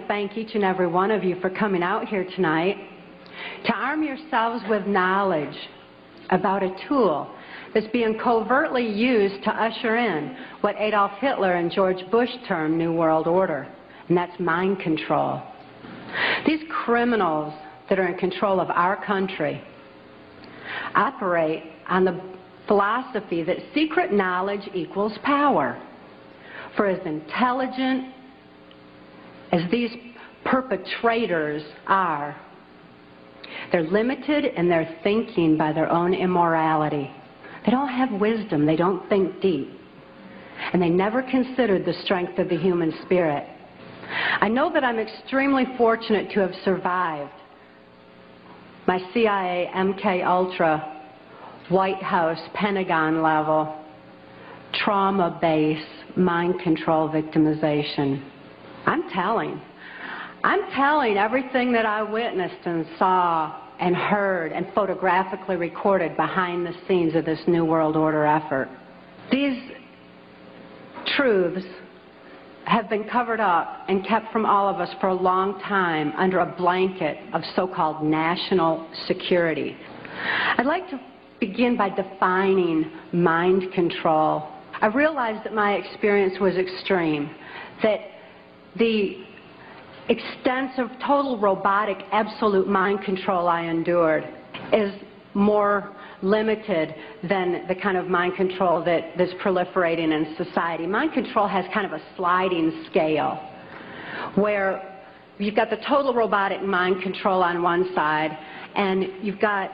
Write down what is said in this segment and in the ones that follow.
to thank each and every one of you for coming out here tonight to arm yourselves with knowledge about a tool that's being covertly used to usher in what Adolf Hitler and George Bush termed New World Order, and that's mind control. These criminals that are in control of our country operate on the philosophy that secret knowledge equals power. For as intelligent as these perpetrators are, they're limited in their thinking by their own immorality. They don't have wisdom, they don't think deep, and they never considered the strength of the human spirit. I know that I'm extremely fortunate to have survived my CIA, MK Ultra, White House, Pentagon level, trauma base, mind control victimization. I'm telling everything that I witnessed and saw and heard and photographically recorded behind the scenes of this New World Order effort. These truths have been covered up and kept from all of us for a long time under a blanket of so-called national security. I'd like to begin by defining mind control. I realized that my experience was extreme, that the extensive, total robotic, absolute mind control I endured is more limited than the kind of mind control that's proliferating in society. Mind control has kind of a sliding scale where you've got the total robotic mind control on one side, and you've got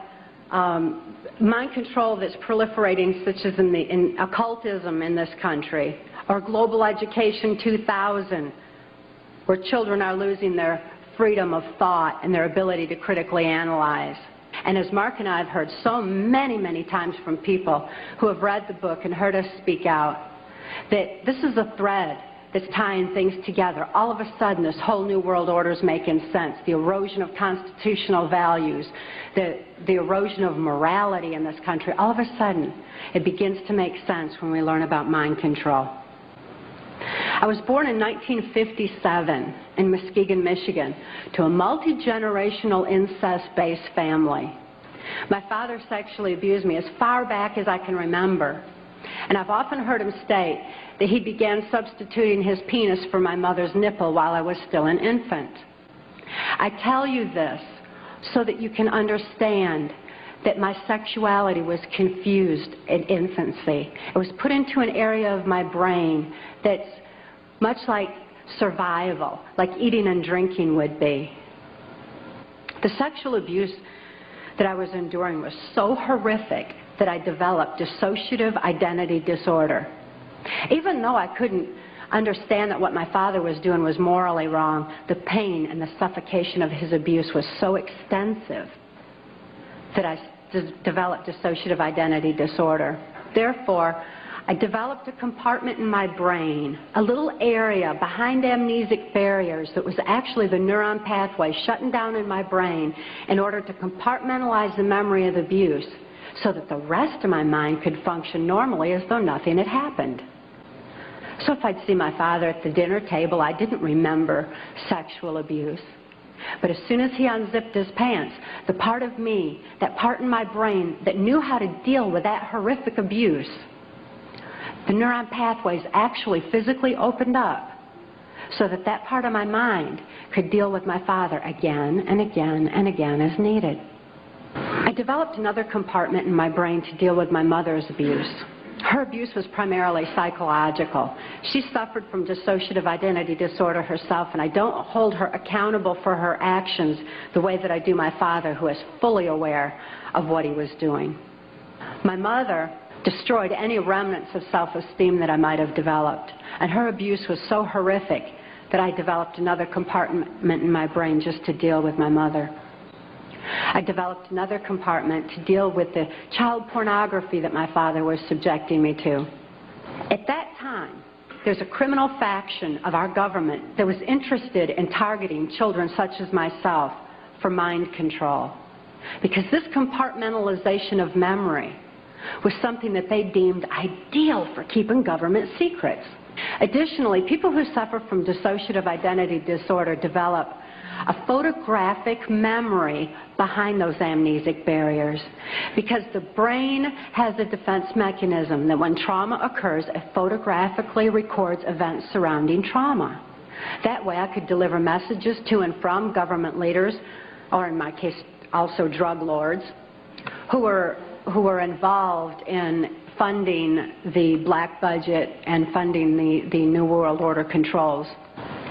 mind control that's proliferating, such as in occultism in this country, or Global Education 2000, where children are losing their freedom of thought and their ability to critically analyze. And as Mark and I have heard so many, many times from people who have read the book and heard us speak out, that this is a thread that's tying things together. All of a sudden, this whole New World Order is making sense. The erosion of constitutional values, the erosion of morality in this country, all of a sudden, it begins to make sense when we learn about mind control. I was born in 1957 in Muskegon, Michigan, to a multi-generational incest-based family. My father sexually abused me as far back as I can remember, and I've often heard him state that he began substituting his penis for my mother's nipple while I was still an infant. I tell you this so that you can understand that my sexuality was confused in infancy. It was put into an area of my brain that's much like survival, like eating and drinking would be. The sexual abuse that I was enduring was so horrific that I developed dissociative identity disorder. Even though I couldn't understand that what my father was doing was morally wrong, the pain and the suffocation of his abuse was so extensive that I developed dissociative identity disorder. Therefore, I developed a compartment in my brain, a little area behind amnesic barriers that was actually the neuron pathway shutting down in my brain in order to compartmentalize the memory of the abuse so that the rest of my mind could function normally as though nothing had happened. So if I'd see my father at the dinner table, I didn't remember sexual abuse. But as soon as he unzipped his pants, the part of me, that part in my brain that knew how to deal with that horrific abuse, the neuron pathways actually physically opened up so that that part of my mind could deal with my father again and again and again as needed. I developed another compartment in my brain to deal with my mother's abuse. Her abuse was primarily psychological. She suffered from dissociative identity disorder herself, and I don't hold her accountable for her actions the way that I do my father, who is fully aware of what he was doing. My mother destroyed any remnants of self-esteem that I might have developed, and her abuse was so horrific that I developed another compartment in my brain just to deal with my mother. I developed another compartment to deal with the child pornography that my father was subjecting me to. At that time, there's a criminal faction of our government that was interested in targeting children such as myself for mind control, because this compartmentalization of memory was something that they deemed ideal for keeping government secrets. Additionally, people who suffer from dissociative identity disorder develop a photographic memory behind those amnesic barriers, because the brain has a defense mechanism that when trauma occurs, it photographically records events surrounding trauma. That way I could deliver messages to and from government leaders, or in my case also drug lords, who were involved in funding the black budget and funding the New World Order controls.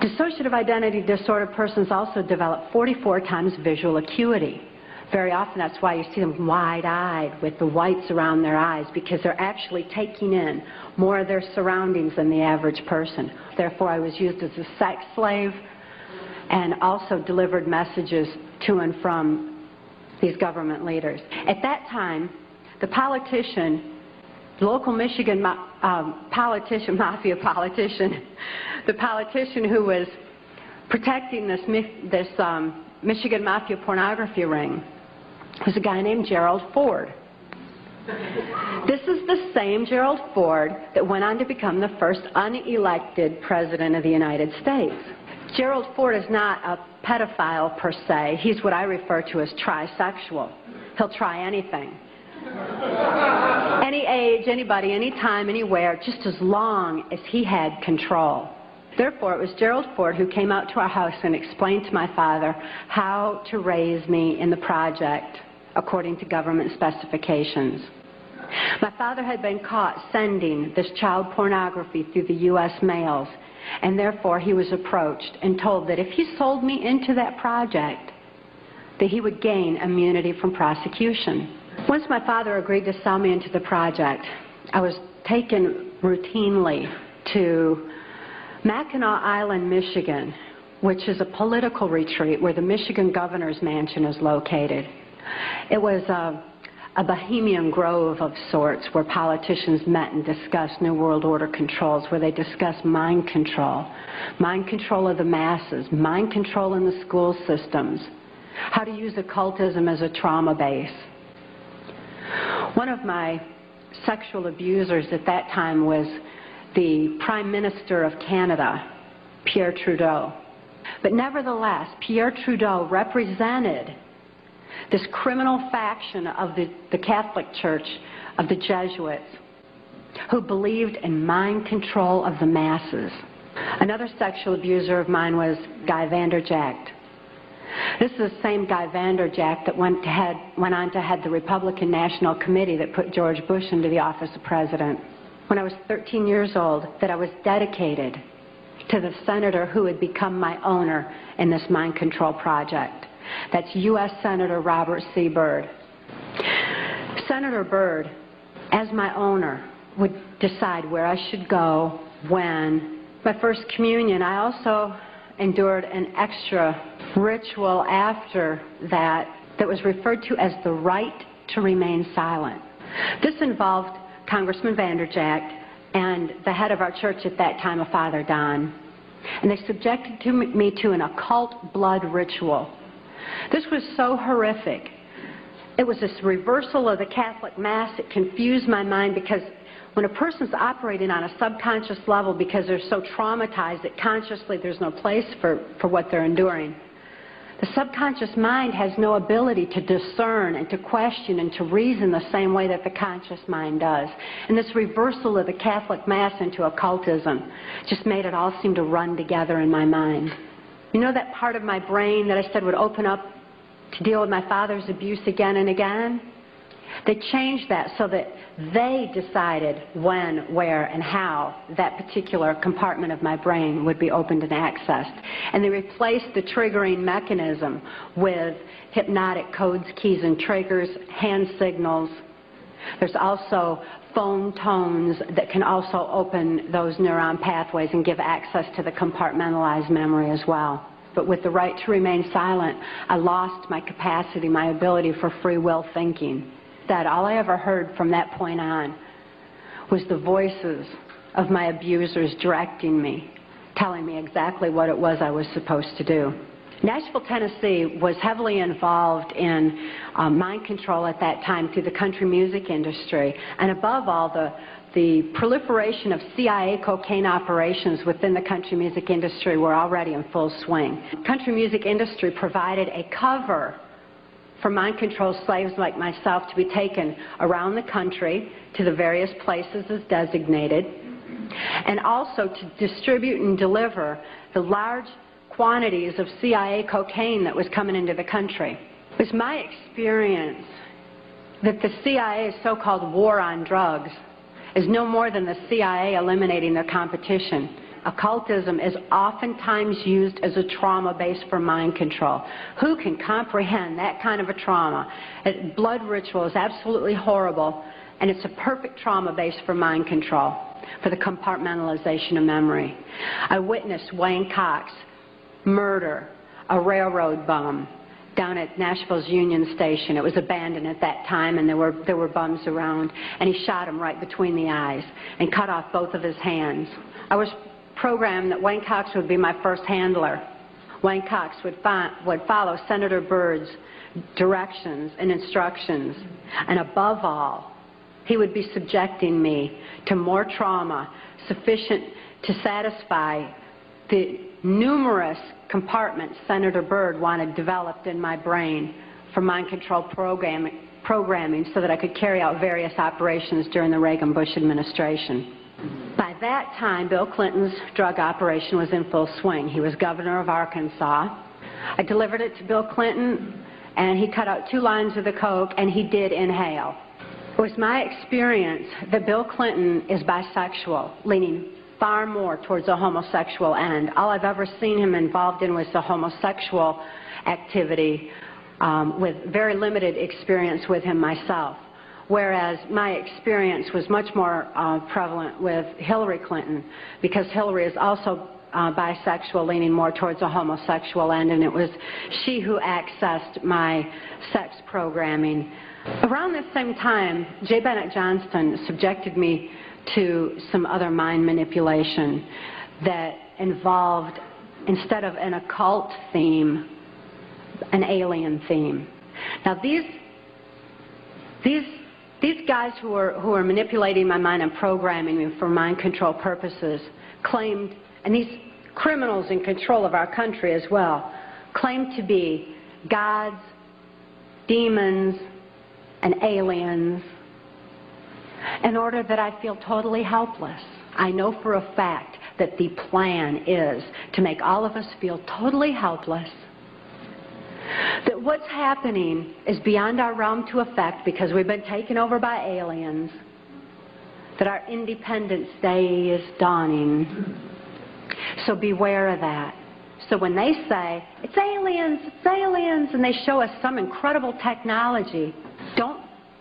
Dissociative identity disorder persons also develop 44 times visual acuity. Very often that's why you see them wide-eyed with the whites around their eyes, because they're actually taking in more of their surroundings than the average person. Therefore, I was used as a sex slave and also delivered messages to and from these government leaders. At that time, the politician, the local Michigan mafia politician, the politician who was protecting this Michigan mafia pornography ring was a guy named Gerald Ford. This is the same Gerald Ford that went on to become the first unelected president of the United States. Gerald Ford is not a pedophile per se. He's what I refer to as trisexual. He'll try anything. Any age, anybody, anytime, anywhere, just as long as he had control. Therefore, it was Gerald Ford who came out to our house and explained to my father how to raise me in the project according to government specifications. My father had been caught sending this child pornography through the U.S. mails, and therefore he was approached and told that if he sold me into that project, that he would gain immunity from prosecution. Once my father agreed to sell me into the project, I was taken routinely to Mackinac Island, Michigan, which is a political retreat where the Michigan governor's mansion is located. It was a bohemian grove of sorts where politicians met and discussed New World Order controls, where they discussed mind control of the masses, mind control in the school systems, how to use occultism as a trauma base. One of my sexual abusers at that time was the Prime Minister of Canada, Pierre Trudeau. But nevertheless, Pierre Trudeau represented this criminal faction of the Catholic Church, of the Jesuits, who believed in mind control of the masses. Another sexual abuser of mine was Guy Vanderjagt. This is the same Guy Vanderjagt that went on to head the Republican National Committee that put George Bush into the office of president. When I was 13 years old, that I was dedicated to the senator who had become my owner in this mind control project. That's U.S. Senator Robert C. Byrd. Senator Byrd, as my owner, would decide where I should go, when. My first communion, I also endured an extra ritual after that was referred to as the right to remain silent. This involved Congressman Vanderjagt and the head of our church at that time, a Father Don. And they subjected me to an occult blood ritual. This was so horrific. It was this reversal of the Catholic Mass. It confused my mind, because when a person's operating on a subconscious level because they're so traumatized that consciously there's no place for what they're enduring, the subconscious mind has no ability to discern and to question and to reason the same way that the conscious mind does. And this reversal of the Catholic Mass into occultism just made it all seem to run together in my mind. You know that part of my brain that I said would open up to deal with my father's abuse again and again? They changed that so that they decided when, where, and how that particular compartment of my brain would be opened and accessed. And they replaced the triggering mechanism with hypnotic codes, keys, and triggers, hand signals. There's also phone tones that can also open those neuron pathways and give access to the compartmentalized memory as well. But with the right to remain silent, I lost my capacity, my ability for free will thinking. That all I ever heard from that point on was the voices of my abusers directing me, telling me exactly what it was I was supposed to do. Nashville, Tennessee was heavily involved in mind control at that time through the country music industry, and above all, the the proliferation of CIA cocaine operations within the country music industry were already in full swing. Country music industry provided a cover for mind-controlled slaves like myself to be taken around the country to the various places as designated, and also to distribute and deliver the large quantities of CIA cocaine that was coming into the country. It was my experience that the CIA's so-called war on drugs is no more than the CIA eliminating their competition. Occultism is oftentimes used as a trauma base for mind control. Who can comprehend that kind of a trauma? Blood ritual is absolutely horrible, and it's a perfect trauma base for mind control, for the compartmentalization of memory. I witnessed Wayne Cox murder a railroad bum down at Nashville's Union Station. It was abandoned at that time, and there were bums around, and he shot him right between the eyes and cut off both of his hands. I was programmed that Wayne Cox would be my first handler. Wayne Cox would follow Senator Byrd's directions and instructions, and above all, he would be subjecting me to more trauma sufficient to satisfy the numerous compartments Senator Byrd wanted developed in my brain for mind control programming so that I could carry out various operations during the Reagan-Bush administration. By that time, Bill Clinton's drug operation was in full swing. He was governor of Arkansas. I delivered it to Bill Clinton, and he cut out 2 lines of the coke, and he did inhale. It was my experience that Bill Clinton is bisexual, leaning far more towards a homosexual end. All I've ever seen him involved in was the homosexual activity, with very limited experience with him myself. Whereas my experience was much more prevalent with Hillary Clinton, because Hillary is also bisexual, leaning more towards a homosexual end, and it was she who accessed my sex programming. Around the same time, J. Bennett Johnston subjected me to some other mind manipulation that involved, instead of an occult theme, an alien theme. Now these guys who are manipulating my mind and programming me for mind control purposes claimed, and these criminals in control of our country as well, claimed to be gods, demons, and aliens, in order that I feel totally helpless. I know for a fact that the plan is to make all of us feel totally helpless, that what's happening is beyond our realm to affect because we've been taken over by aliens, that our Independence Day is dawning. So beware of that. So when they say, it's aliens, and they show us some incredible technology,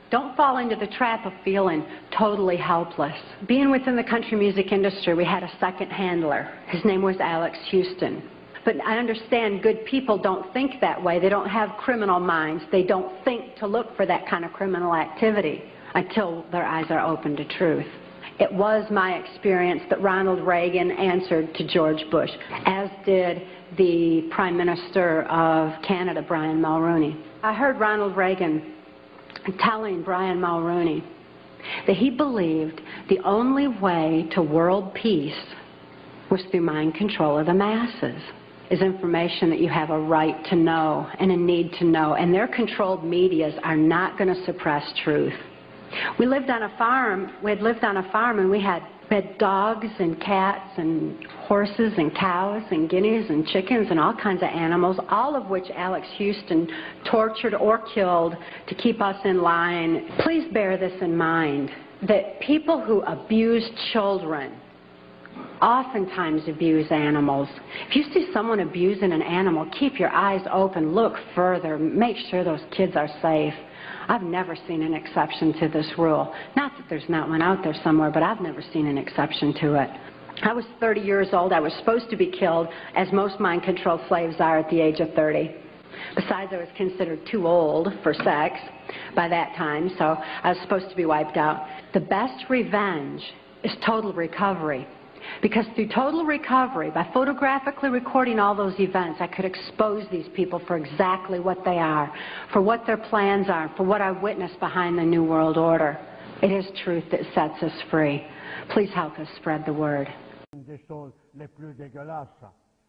don't fall into the trap of feeling totally helpless. Being within the country music industry, we had a second handler. His name was Alex Houston. But I understand good people don't think that way. They don't have criminal minds. They don't think to look for that kind of criminal activity until their eyes are open to truth. It was my experience that Ronald Reagan answered to George Bush, as did the Prime Minister of Canada, Brian Mulroney. I heard Ronald Reagan telling Brian Mulroney that he believed the only way to world peace was through mind control of the masses. Is information that you have a right to know and a need to know, and their controlled medias are not going to suppress truth. We lived on a farm. We had lived on a farm, and we had dogs and cats and horses and cows and guineas and chickens and all kinds of animals, all of which Alex Houston tortured or killed to keep us in line. Please bear this in mind, that people who abuse children oftentimes abuse animals. If you see someone abusing an animal, keep your eyes open, look further, make sure those kids are safe. I've never seen an exception to this rule. Not that there's not one out there somewhere, but I've never seen an exception to it. I was 30 years old. I was supposed to be killed, as most mind-controlled slaves are at the age of 30. Besides, I was considered too old for sex by that time, so I was supposed to be wiped out. The best revenge is total recovery. Because through total recovery, by photographically recording all those events, I could expose these people for exactly what they are, for what their plans are, for what I witnessed behind the New World Order. It is truth that sets us free. Please help us spread the word. Une des choses les plus dégueulasses,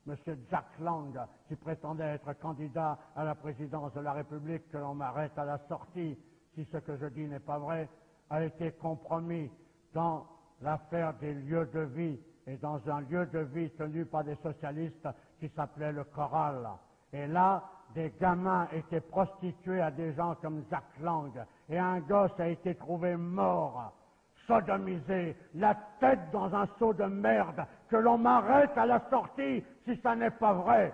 M. Jack Lang, qui prétendait être candidat à la présidence de la République, que l'on m'arrête à la sortie, si ce que je dis n'est pas vrai, a été compromis dans l'affaire des lieux de vie et dans un lieu de vie tenu par des socialistes qui s'appelait le Choral. Et là, des gamins étaient prostitués à des gens comme Jack Lang, et un gosse a été trouvé mort, sodomisé, la tête dans un seau de merde, que l'on m'arrête à la sortie si ça n'est pas vrai.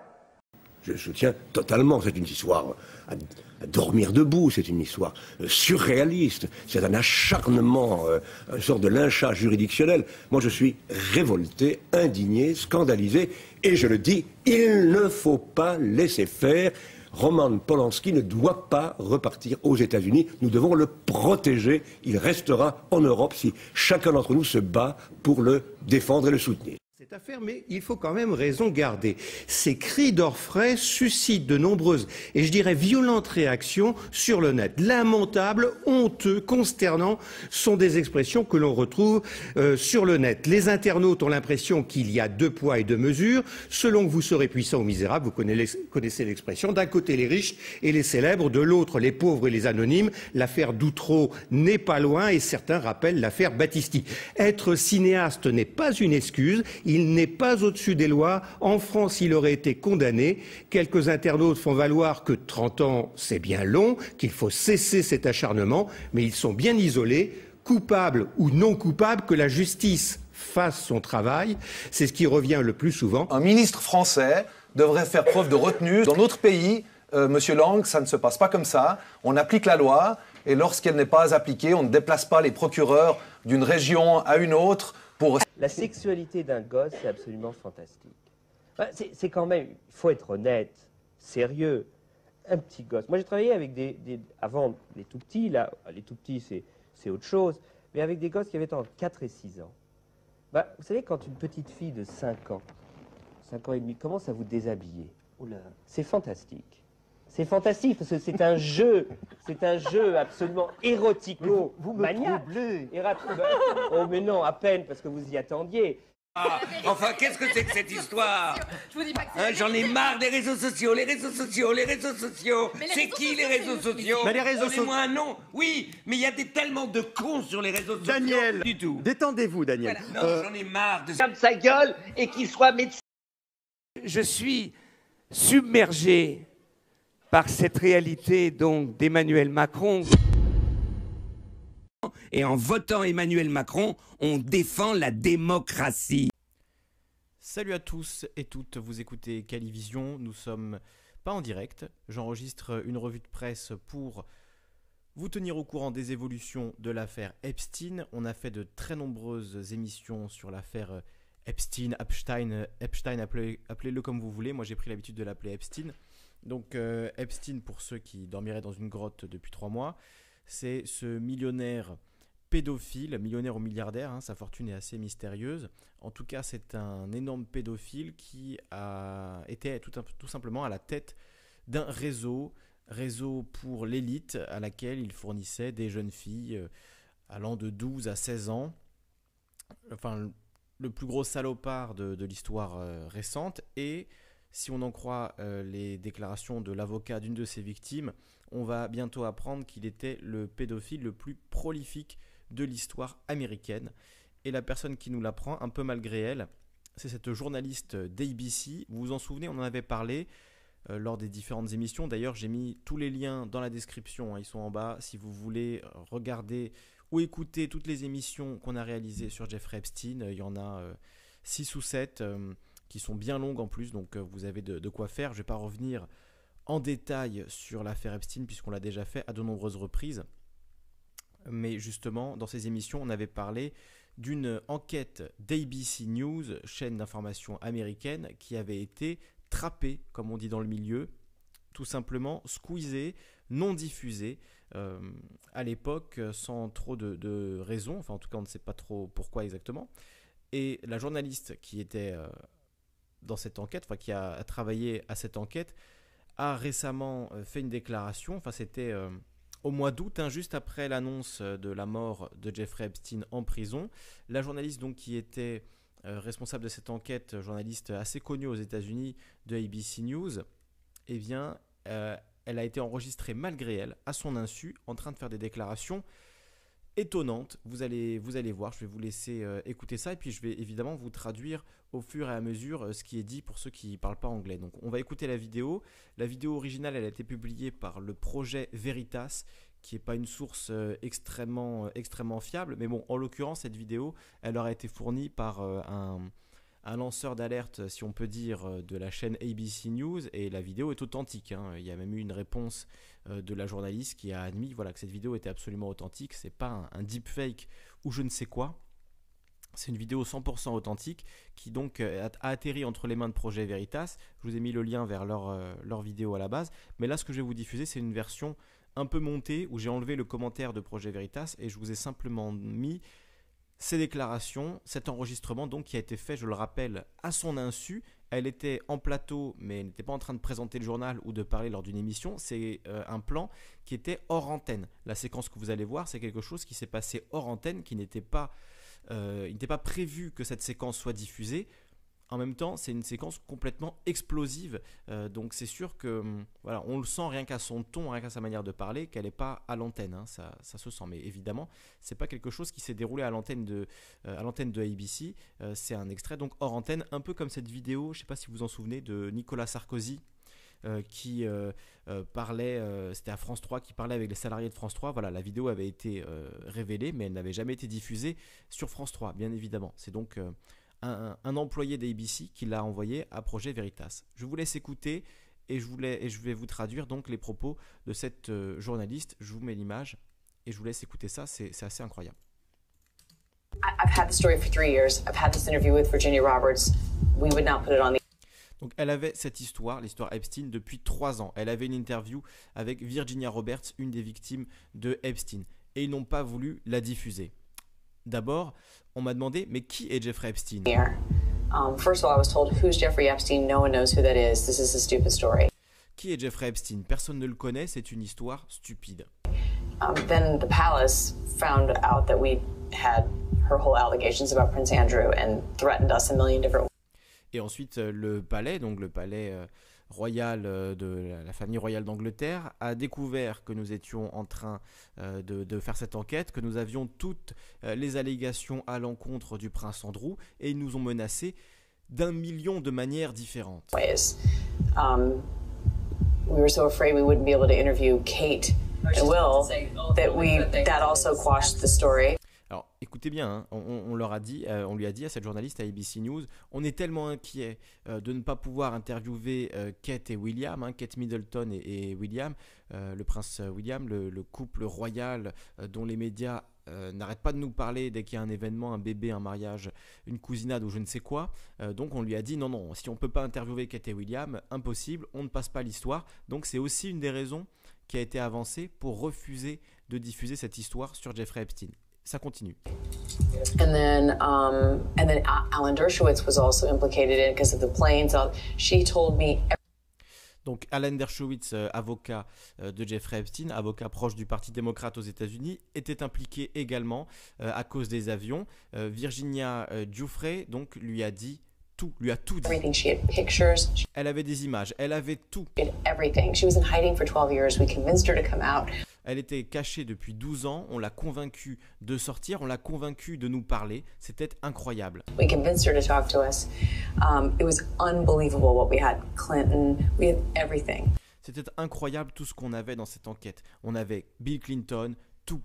Je soutiens totalement, c'est une histoire à dormir debout, c'est une histoire surréaliste, c'est un acharnement, une sorte de lynchage juridictionnel. Moi je suis révolté, indigné, scandalisé, et je le dis, il ne faut pas laisser faire. Roman Polanski ne doit pas repartir aux États-Unis, nous devons le protéger, il restera en Europe si chacun d'entre nous se bat pour le défendre et le soutenir. Cette affaire, mais il faut quand même raison garder. Ces cris d'orfraie suscitent de nombreuses, et je dirais violentes réactions sur le net. Lamentable, honteux, consternant sont des expressions que l'on retrouve sur le net. Les internautes ont l'impression qu'il y a deux poids et deux mesures. Selon que vous serez puissant ou misérable, vous connaissez l'expression. D'un côté les riches et les célèbres, de l'autre les pauvres et les anonymes. L'affaire Doutreau n'est pas loin et certains rappellent l'affaire Battisti. Être cinéaste n'est pas une excuse. Il n'est pas au-dessus des lois. En France, il aurait été condamné. Quelques internautes font valoir que 30 ans, c'est bien long, qu'il faut cesser cet acharnement, mais ils sont bien isolés, coupables ou non coupables, que la justice fasse son travail. C'est ce qui revient le plus souvent. Un ministre français devrait faire preuve de retenue. Dans notre pays, Monsieur Lang, ça ne se passe pas comme ça. On applique la loi et lorsqu'elle n'est pas appliquée, on ne déplace pas les procureurs d'une région à une autre. La sexualité d'un gosse, c'est absolument fantastique. C'est quand même, il faut être honnête, sérieux. Un petit gosse. Moi, j'ai travaillé avec avant, les tout petits, là, les tout petits, c'est autre chose, mais avec des gosses qui avaient entre 4 et 6 ans. Vous savez, quand une petite fille de 5 ans et demi, commence à vous déshabiller, c'est fantastique. C'est fantastique parce que c'est un jeu absolument érotico-maniaque. Oh mais non, à peine parce que vous y attendiez. Ah, enfin, qu'est-ce que c'est que cette histoire? Je vous dis pas que J'en ai marre des réseaux sociaux, les réseaux sociaux, les réseaux sociaux. C'est qui les réseaux sociaux? Mais les réseaux sociaux. Donnez-moi un nom. Oui, mais il y a tellement de cons sur les réseaux sociaux. Daniel, du tout. Détendez-vous, Daniel. Voilà. Non, j'en ai marre de Ferme sa gueule et qu'il soit médecin. Je suis submergé par cette réalité donc d'Emmanuel Macron. Et en votant Emmanuel Macron, on défend la démocratie. Salut à tous et toutes, vous écoutez Calivision, nous sommes pas en direct. J'enregistre une revue de presse pour vous tenir au courant des évolutions de l'affaire Epstein. On a fait de très nombreuses émissions sur l'affaire Epstein, appelez-le comme vous voulez. Moi j'ai pris l'habitude de l'appeler Epstein. Donc Epstein, pour ceux qui dormiraient dans une grotte depuis 3 mois, c'est ce millionnaire pédophile, millionnaire ou milliardaire, hein, sa fortune est assez mystérieuse. En tout cas, c'est un énorme pédophile qui était tout simplement à la tête d'un réseau pour l'élite à laquelle il fournissait des jeunes filles allant de 12 à 16 ans. Enfin, le plus gros salopard de l'histoire récente. Et si on en croit les déclarations de l'avocat d'une de ses victimes, on va bientôt apprendre qu'il était le pédophile le plus prolifique de l'histoire américaine. Et la personne qui nous l'apprend, un peu malgré elle, c'est cette journaliste d'ABC. Vous vous en souvenez, on en avait parlé lors des différentes émissions. D'ailleurs, j'ai mis tous les liens dans la description, hein, ils sont en bas. Si vous voulez regarder ou écouter toutes les émissions qu'on a réalisées sur Jeffrey Epstein, il y en a 6 ou 7 qui sont bien longues en plus, donc vous avez de quoi faire. Je ne vais pas revenir en détail sur l'affaire Epstein puisqu'on l'a déjà fait à de nombreuses reprises. Mais justement, dans ces émissions, on avait parlé d'une enquête d'ABC News, chaîne d'information américaine, qui avait été trappée, comme on dit dans le milieu, tout simplement squeezée, non diffusée, à l'époque, sans trop de raison. Enfin, en tout cas, on ne sait pas trop pourquoi exactement. Et la journaliste qui était dans cette enquête, enfin qui a travaillé à cette enquête, a récemment fait une déclaration. Enfin, c'était Au mois d'août, juste après l'annonce de la mort de Jeffrey Epstein en prison, la journaliste donc, qui était responsable de cette enquête, journaliste assez connue aux États-Unis de ABC News, eh bien, elle a été enregistrée malgré elle, à son insu, en train de faire des déclarations étonnantes. Vous allez voir, je vais vous laisser écouter ça et puis je vais évidemment vous traduire au fur et à mesure ce qui est dit pour ceux qui ne parlent pas anglais. Donc on va écouter la vidéo. La vidéo originale, elle a été publiée par le projet Veritas, qui n'est pas une source extrêmement fiable, mais bon, en l'occurrence, cette vidéo, elle aura été fournie par un lanceur d'alerte, si on peut dire, de la chaîne ABC News, et la vidéo est authentique. Il y a même eu une réponse de la journaliste qui a admis que cette vidéo était absolument authentique. C'est pas un deepfake ou je ne sais quoi. C'est une vidéo 100% authentique qui donc a atterri entre les mains de Projet Veritas. Je vous ai mis le lien vers leur vidéo à la base. Mais là, ce que je vais vous diffuser, c'est une version un peu montée où j'ai enlevé le commentaire de Projet Veritas et je vous ai simplement mis ces déclarations, cet enregistrement donc qui a été fait, je le rappelle, à son insu. Elle était en plateau, mais elle n'était pas en train de présenter le journal ou de parler lors d'une émission. C'est un plan qui était hors antenne. La séquence que vous allez voir, c'est quelque chose qui s'est passé hors antenne, qui n'était pas... il n'était pas prévu que cette séquence soit diffusée. En même temps, c'est une séquence complètement explosive. Donc c'est sûr que voilà, on le sent rien qu'à son ton, rien qu'à sa manière de parler, qu'elle n'est pas à l'antenne. Ça se sent. Mais évidemment, c'est pas quelque chose qui s'est déroulé à l'antenne de ABC. C'est un extrait donc hors antenne, un peu comme cette vidéo, je ne sais pas si vous vous en souvenez, de Nicolas Sarkozy. Qui parlait, c'était à France 3, qui parlait avec les salariés de France 3. Voilà, la vidéo avait été révélée, mais elle n'avait jamais été diffusée sur France 3, bien évidemment. C'est donc un employé d'ABC qui l'a envoyé à Projet Veritas. Je vous laisse écouter et je vais vous traduire donc les propos de cette journaliste. Je vous mets l'image et je vous laisse écouter ça, c'est assez incroyable. I've had the story for 3 years. I've had this interview with Virginia Roberts. We would not put it on the... Donc elle avait cette histoire, l'histoire Epstein, depuis 3 ans. Elle avait une interview avec Virginia Roberts, une des victimes de Epstein. Et ils n'ont pas voulu la diffuser. D'abord, on m'a demandé, mais qui est Jeffrey Epstein? First of all, I was told, who's Jeffrey Epstein? No one knows who that is. This is a stupid story. Qui est Jeffrey Epstein? Personne ne le connaît, c'est une histoire stupide. Then the palace found out that we had her whole allegations about Prince Andrew and threatened us a million different ways. Et ensuite, le palais, donc le palais royal de la famille royale d'Angleterre, a découvert que nous étions en train de faire cette enquête, que nous avions toutes les allégations à l'encontre du prince Andrew, et ils nous ont menacés d'1 million de manières différentes. We were so afraid we wouldn't be able to interview Kate and Will that also quashed the story. Alors, écoutez bien, on leur a dit, on lui a dit à cette journaliste à ABC News, on est tellement inquiet de ne pas pouvoir interviewer Kate et William, Kate Middleton et William, le prince William, le couple royal dont les médias n'arrêtent pas de nous parler dès qu'il y a un événement, un bébé, un mariage, une cousinade ou je ne sais quoi. Donc on lui a dit non, si on ne peut pas interviewer Kate et William, impossible, on ne passe pas l'histoire. Donc c'est aussi une des raisons qui a été avancée pour refuser de diffuser cette histoire sur Jeffrey Epstein. Ça continue. And then Alan Dershowitz was also implicated in it because of the planes. She told me. Donc Alan Dershowitz, avocat de Jeffrey Epstein, avocat proche du Parti démocrate aux États-Unis, était impliqué également à cause des avions. Virginia Giuffre donc lui a dit tout, lui a tout dit. She had pictures. Elle avait des images, elle avait tout. She had everything. She was in hiding for 12 years. We convinced her to come out. Elle était cachée depuis 12 ans, on l'a convaincue de sortir, on l'a convaincue de nous parler, c'était incroyable. We convinced her to talk to us. It was unbelievable what we had. Clinton, we had everything. C'était incroyable tout ce qu'on avait dans cette enquête. On avait Bill Clinton, tout.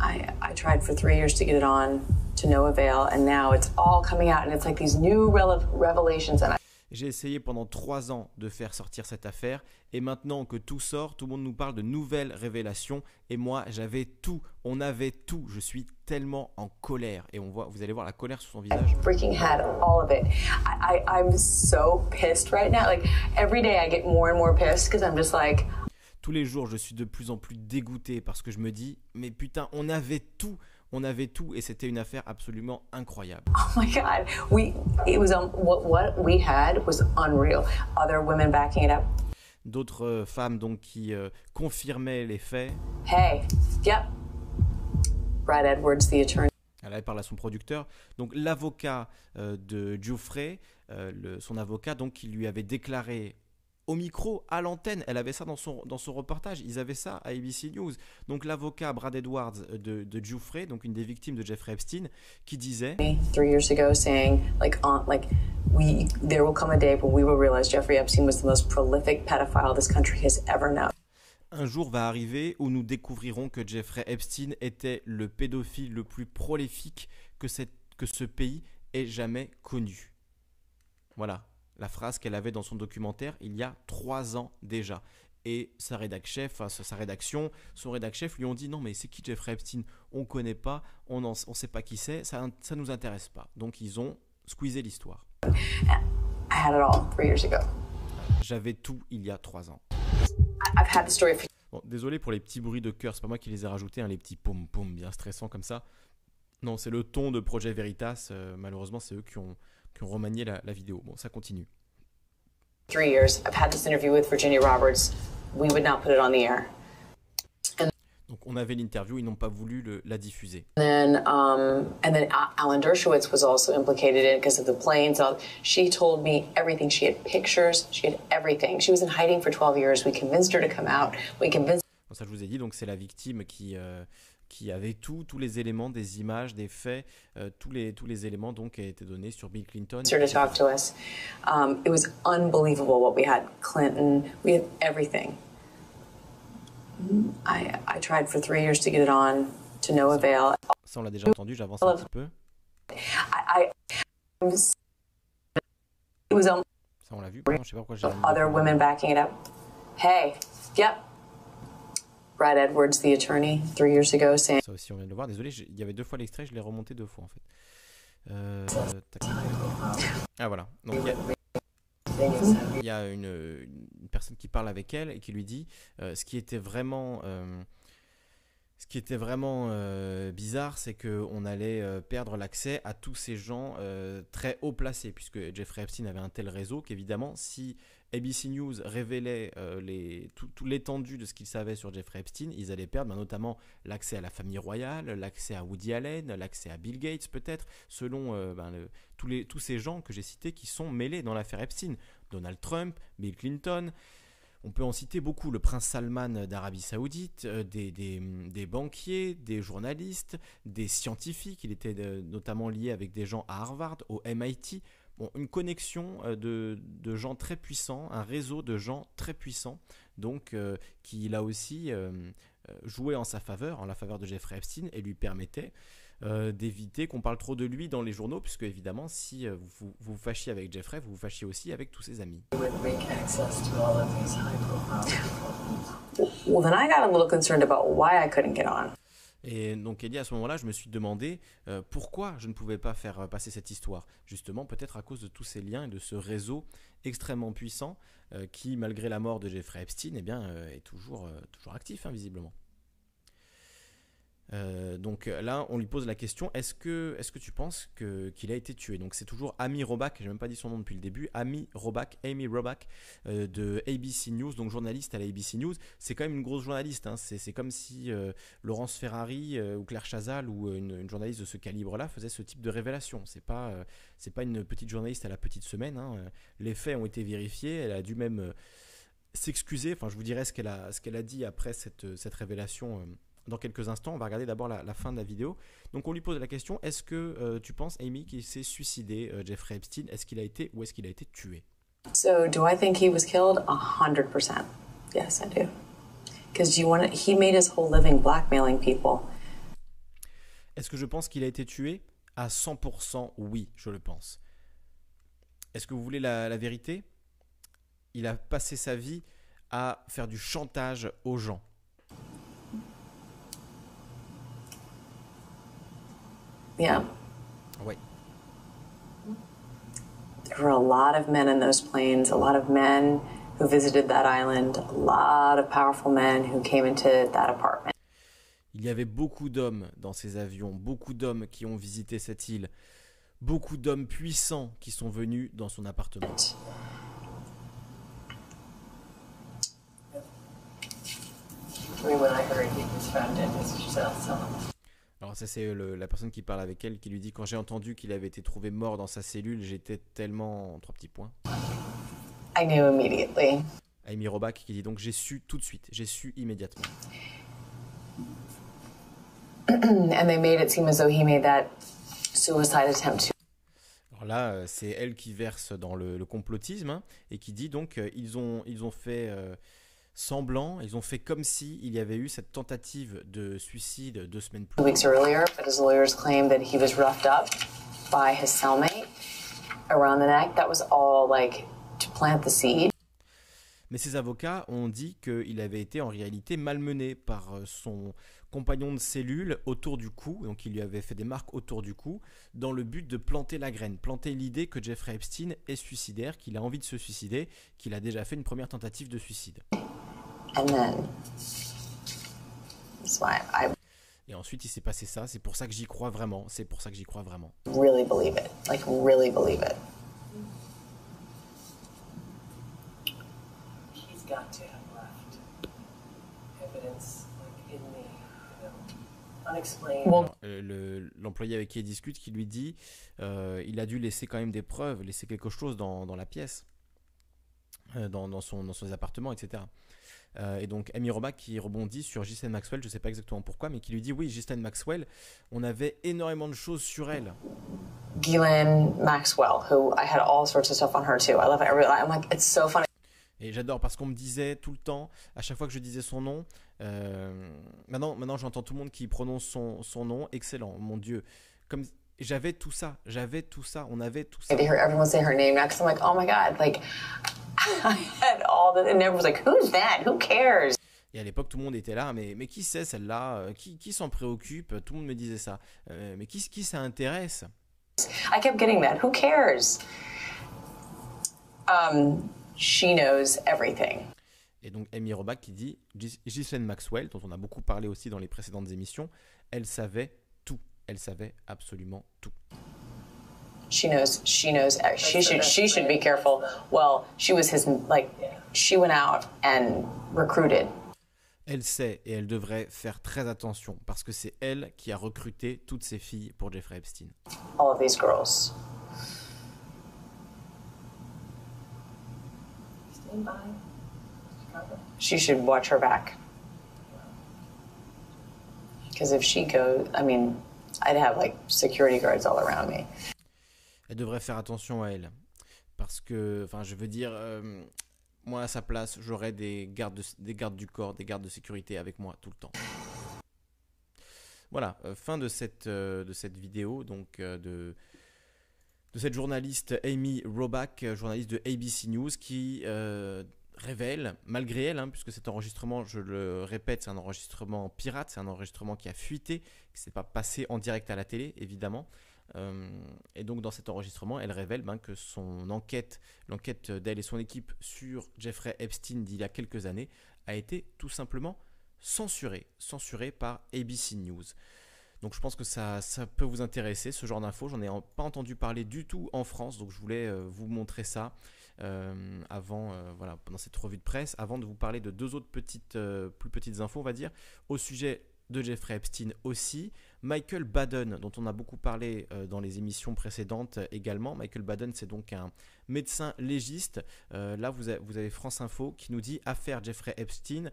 I tried for 3 years to get it on, to no avail, and now it's all coming out, and it's like these new revelations. J'ai essayé pendant 3 ans de faire sortir cette affaire et maintenant que tout sort, tout le monde nous parle de nouvelles révélations et moi j'avais tout, on avait tout. Je suis tellement en colère et vous allez voir la colère sur son visage. I freaking had all of it. I'm so pissed right now. Like every day I get more and more pissed because I'm just like. Tous les jours, je suis de plus en plus dégoûté parce que je me dis mais putain, on avait tout. On avait tout et c'était une affaire absolument incroyable. Oh my God, what we had was unreal. Other women backing it up. d'autres femmes donc qui confirmaient les faits. Hey, yep. Brad Edwards, the attorney. Elle parle à son producteur. Donc l'avocat de Giuffre, son avocat, donc qui lui avait déclaré au micro, à l'antenne, elle avait ça dans son reportage, ils avaient ça à ABC News. Donc l'avocat Brad Edwards de Giuffre, donc une des victimes de Jeffrey Epstein, qui disait 3 years ago saying there will come a day when we will realize Jeffrey Epstein was the most prolific pedophile this country has ever known. Un jour va arriver où nous découvrirons que Jeffrey Epstein était le pédophile le plus prolifique que ce pays ait jamais connu. Voilà la phrase qu'elle avait dans son documentaire il y a 3 ans déjà. Et son rédac-chef lui ont dit non mais c'est qui Jeffrey Epstein? On ne connaît pas, on ne sait pas qui c'est, ça ne nous intéresse pas. Donc ils ont squeezé l'histoire. I had it all 3 years ago. J'avais tout il y a 3 ans. I've had the story for... Bon, désolé pour les petits bruits de cœur, c'est pas moi qui les ai rajoutés, hein, les petits poum poum bien stressants comme ça. Non, c'est le ton de Projet Veritas, malheureusement c'est eux qui ont remanié la vidéo. Bon, ça continue. 3 years, I've had this interview with Virginia Roberts. We would not put it on the air. Donc on avait l'interview, ils n'ont pas voulu la diffuser. And then Alan Dershowitz was also implicated in it because of the planes. She told me everything. She had pictures. She had everything. She was in hiding for 12 years. We convinced her to come out. We convinced. Bon, ça je vous ai dit, donc c'est la victime qui avait tous les éléments, des images, des faits, tous les éléments donc qui étaient donnés sur Bill Clinton. Her to talk to us. It was unbelievable what we had. Clinton, we had everything. I tried for 3 years to get it on, to no avail. Ça on l'a déjà entendu, j'avance un petit peu. It was ça on l'a vu, je sais pas pourquoi j'ai other women backing it up. Hey, yep. Brad Edwards, the attorney, 3 years ago, saying... Ça aussi on vient de le voir, désolé, il y avait 2 fois l'extrait, je l'ai remonté 2 fois en fait. Ah voilà, donc il y a une personne qui parle avec elle et qui lui dit ce qui était vraiment bizarre, c'est qu'on allait perdre l'accès à tous ces gens très haut placés, puisque Jeffrey Epstein avait un tel réseau qu'évidemment, si ABC News révélait tout l'étendue de ce qu'ils savaient sur Jeffrey Epstein, ils allaient perdre notamment l'accès à la famille royale, l'accès à Woody Allen, l'accès à Bill Gates peut-être, selon tous ces gens que j'ai cités qui sont mêlés dans l'affaire Epstein. Donald Trump, Bill Clinton, on peut en citer beaucoup, le prince Salman d'Arabie Saoudite, des banquiers, des journalistes, des scientifiques. Il était notamment lié avec des gens à Harvard, au MIT. Bon, une connexion de gens très puissants, un réseau de gens très puissants, donc qui là aussi jouait en sa faveur, en la faveur de Jeffrey Epstein, et lui permettait d'éviter qu'on parle trop de lui dans les journaux, puisque évidemment si vous vous fâchiez avec Jeffrey, vous vous fâchiez aussi avec tous ses amis. Well, then I got a little concerned about why I couldn't get on. Et donc Kelly, à ce moment-là, je me suis demandé pourquoi je ne pouvais pas faire passer cette histoire. Justement, peut-être à cause de tous ces liens et de ce réseau extrêmement puissant qui, malgré la mort de Jeffrey Epstein, eh bien, est toujours actif, hein, visiblement. Donc là, on lui pose la question, est-ce que tu penses qu'il a été tué? Donc c'est toujours Amy Robach, j'ai même pas dit son nom depuis le début, Amy Robach de ABC News, donc journaliste à la ABC News. C'est quand même une grosse journaliste, hein. C'est comme si Laurence Ferrari ou Claire Chazal ou une journaliste de ce calibre-là faisait ce type de révélation. C'est pas une petite journaliste à la petite semaine, hein. Les faits ont été vérifiés, elle a dû même s'excuser. Enfin, je vous dirai ce qu'elle a dit après cette révélation dans quelques instants. On va regarder d'abord la fin de la vidéo. Donc on lui pose la question, est-ce que tu penses, Amy, qu'il s'est suicidé, Jeffrey Epstein? Est-ce qu'il a été ou est-ce qu'il a été tué? So do I think he was killed? 100%. Yes, I do. Because he made his whole living blackmailing people. Est-ce que je pense qu'il a été tué? À 100%, oui, je le pense. Est-ce que vous voulez la vérité? Il a passé sa vie à faire du chantage aux gens. Yeah. Oui. There were a lot of men in those planes, a lot of men who visited that island, a lot of powerful men who came into that apartment. Il y avait beaucoup d'hommes dans ces avions, beaucoup d'hommes qui ont visité cette île, beaucoup d'hommes puissants qui sont venus dans son appartement. Alors ça c'est la personne qui parle avec elle qui lui dit quand j'ai entendu qu'il avait été trouvé mort dans sa cellule, j'étais tellement... 3 petits points. I knew immediately. Amy Robach qui dit donc j'ai su tout de suite, j'ai su immédiatement. And they made it seem as though he made that suicide attempt too. Alors là, c'est elle qui verse dans le complotisme hein, et qui dit donc ils ont fait semblant, ils ont fait comme si il y avait eu cette tentative de suicide 2 semaines plus 2 weeks earlier, but his lawyers claimed that he was roughed up by his cellmate around the neck. That was all like to plant the seed. Mais ses avocats ont dit qu'il avait été en réalité malmené par son compagnon de cellule autour du cou, donc il lui avait fait des marques autour du cou, dans le but de planter la graine, planter l'idée que Jeffrey Epstein est suicidaire, qu'il a envie de se suicider, qu'il a déjà fait une première tentative de suicide. And then, that's why I Et ensuite il s'est passé ça, c'est pour ça que j'y crois vraiment, c'est pour ça que j'y crois vraiment. really believe it, like really believe it. He's got to have left evidence like in the unexplained. Alors, l'employé avec qui il discute qui lui dit il a dû laisser quand même des preuves, laisser quelque chose dans la pièce, dans son appartement, etc. Et donc Amy Robach qui rebondit sur Ghislaine Maxwell, je ne sais pas exactement pourquoi, mais qui lui dit oui, Ghislaine Maxwell, on avait énormément de choses sur elle. Ghislaine Maxwell, who I had all sorts of stuff on her too. I love it. I'm like, it's so funny. Et j'adore parce qu'on me disait tout le temps, à chaque fois que je disais son nom, maintenant j'entends tout le monde qui prononce son nom, excellent, mon Dieu. Comme j'avais tout ça, on avait tout ça. To hear everyone say her name now, because I'm like, oh my god, like I had all this, and everyone's like, who's that? Who cares? Et à l'époque, tout le monde était là, mais qui c'est celle-là? Qui s'en préoccupe? Tout le monde me disait ça. Mais qui ça intéresse? I kept getting that. Who cares? She knows everything. Et donc Amy Robach qui dit Ghislaine Maxwell, dont on a beaucoup parlé aussi dans les précédentes émissions, elle savait tout. Elle savait absolument tout. She knows. She should be careful. Well, she was his, like, she went out and recruited. Elle sait et elle devrait faire très attention parce que c'est elle qui a recruté toutes ces filles pour Jeffrey Epstein. All of these girls. Stand by. She should watch her back. Because if she goes, I mean, I'd have like security guards all around me. Elle devrait faire attention à elle. Parce que, enfin, je veux dire, moi à sa place, j'aurais des gardes du corps, des gardes de sécurité avec moi tout le temps. Voilà, fin de cette vidéo, donc de cette journaliste Amy Robach, journaliste de ABC News, qui révèle, malgré elle, puisque cet enregistrement, je le répète, c'est un enregistrement pirate, c'est un enregistrement qui a fuité, qui ne s'est pas passé en direct à la télé, évidemment. Et donc dans cet enregistrement, elle révèle que son enquête, l'enquête d'elle et son équipe sur Jeffrey Epstein d'il y a quelques années, a été tout simplement censurée par ABC News. Donc je pense que ça peut vous intéresser, ce genre d'infos. J'en ai pas entendu parler du tout en France, donc je voulais vous montrer ça avant, voilà, pendant cette revue de presse, avant de vous parler de 2 autres plus petites infos, on va dire, au sujet de Jeffrey Epstein aussi. Michael Baden, dont on a beaucoup parlé dans les émissions précédentes également. Michael Baden, c'est donc un médecin légiste. Là, vous avez France Info qui nous dit « Affaire Jeffrey Epstein ».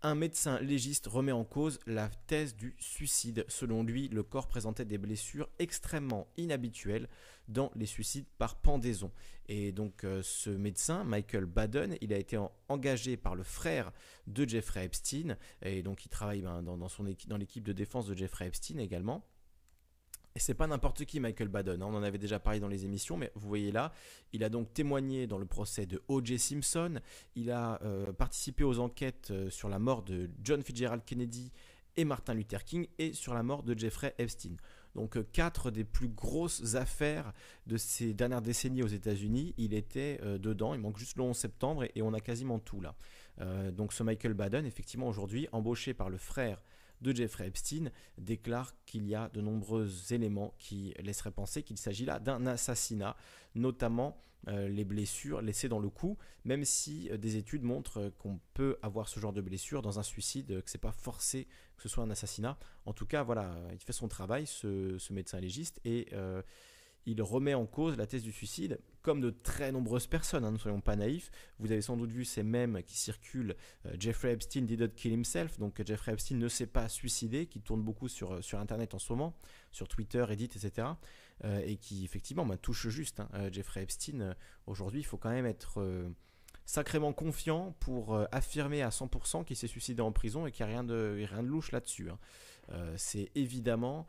Un médecin légiste remet en cause la thèse du suicide. Selon lui, le corps présentait des blessures extrêmement inhabituelles dans les suicides par pendaison. Et donc ce médecin, Michael Baden, il a été engagé par le frère de Jeffrey Epstein, et donc il travaille dans l'équipe de défense de Jeffrey Epstein également. Et c'est pas n'importe qui, Michael Baden, on en avait déjà parlé dans les émissions, mais vous voyez là, il a donc témoigné dans le procès de O.J. Simpson, il a participé aux enquêtes sur la mort de John Fitzgerald Kennedy et Martin Luther King, et sur la mort de Jeffrey Epstein. Donc 4 des plus grosses affaires de ces dernières décennies aux États-Unis, il était dedans, il manque juste le 11 septembre, et on a quasiment tout là. Donc ce Michael Baden, effectivement aujourd'hui, embauché par le frère de Jeffrey Epstein déclare qu'il y a de nombreux éléments qui laisseraient penser qu'il s'agit là d'un assassinat, notamment les blessures laissées dans le cou, même si des études montrent qu'on peut avoir ce genre de blessures dans un suicide, que ce n'est pas forcé que ce soit un assassinat. En tout cas, voilà, il fait son travail, ce médecin légiste, et il remet en cause la thèse du suicide, comme de très nombreuses personnes, ne soyons pas naïfs. Vous avez sans doute vu ces mèmes qui circulent, Jeffrey Epstein did not kill himself, donc Jeffrey Epstein ne s'est pas suicidé, qui tourne beaucoup sur Internet en ce moment, sur Twitter, Reddit, etc., et qui effectivement touche juste. Jeffrey Epstein, aujourd'hui, il faut quand même être sacrément confiant pour affirmer à 100% qu'il s'est suicidé en prison et qu'il n'y a rien de louche là-dessus. C'est évidemment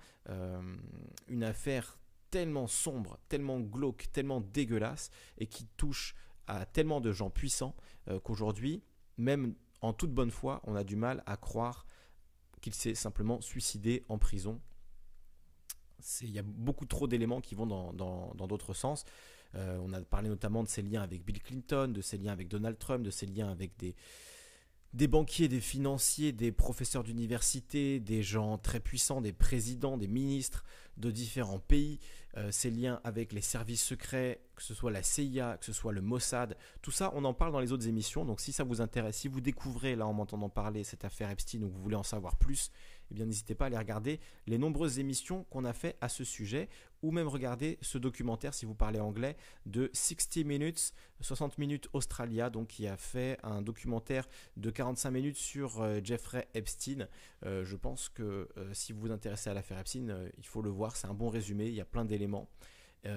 une affaire tellement sombre, tellement glauque, tellement dégueulasse et qui touche à tellement de gens puissants qu'aujourd'hui, même en toute bonne foi, on a du mal à croire qu'il s'est simplement suicidé en prison. Il y a beaucoup trop d'éléments qui vont dans d'autres sens. On a parlé notamment de ses liens avec Bill Clinton, de ses liens avec Donald Trump, de ses liens avec des banquiers, des financiers, des professeurs d'université, des gens très puissants, des présidents, des ministres de différents pays, ces liens avec les services secrets, que ce soit la CIA, que ce soit le Mossad, tout ça on en parle dans les autres émissions, donc si ça vous intéresse, si vous découvrez là en m'entendant parler cette affaire Epstein ou que vous voulez en savoir plus, eh bien n'hésitez pas à aller regarder les nombreuses émissions qu'on a fait à ce sujet, ou même regarder ce documentaire si vous parlez anglais de 60 Minutes, 60 minutes Australia, donc qui a fait un documentaire de 45 minutes sur Jeffrey Epstein. Je pense que si vous vous intéressez à l'affaire Epstein, il faut le voir, c'est un bon résumé, il y a plein d'éléments,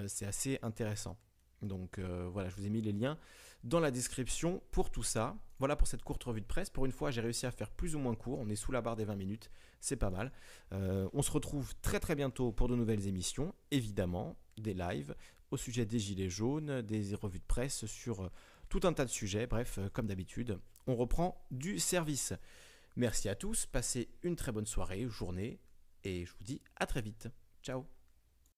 c'est assez intéressant. Donc voilà, je vous ai mis les liens dans la description pour tout ça. Voilà pour cette courte revue de presse. Pour une fois, j'ai réussi à faire plus ou moins court. On est sous la barre des 20 minutes, c'est pas mal. On se retrouve très très bientôt pour de nouvelles émissions, évidemment, des lives au sujet des gilets jaunes, des revues de presse sur tout un tas de sujets. Bref, comme d'habitude, on reprend du service. Merci à tous, passez une très bonne soirée, journée, et je vous dis à très vite. Ciao.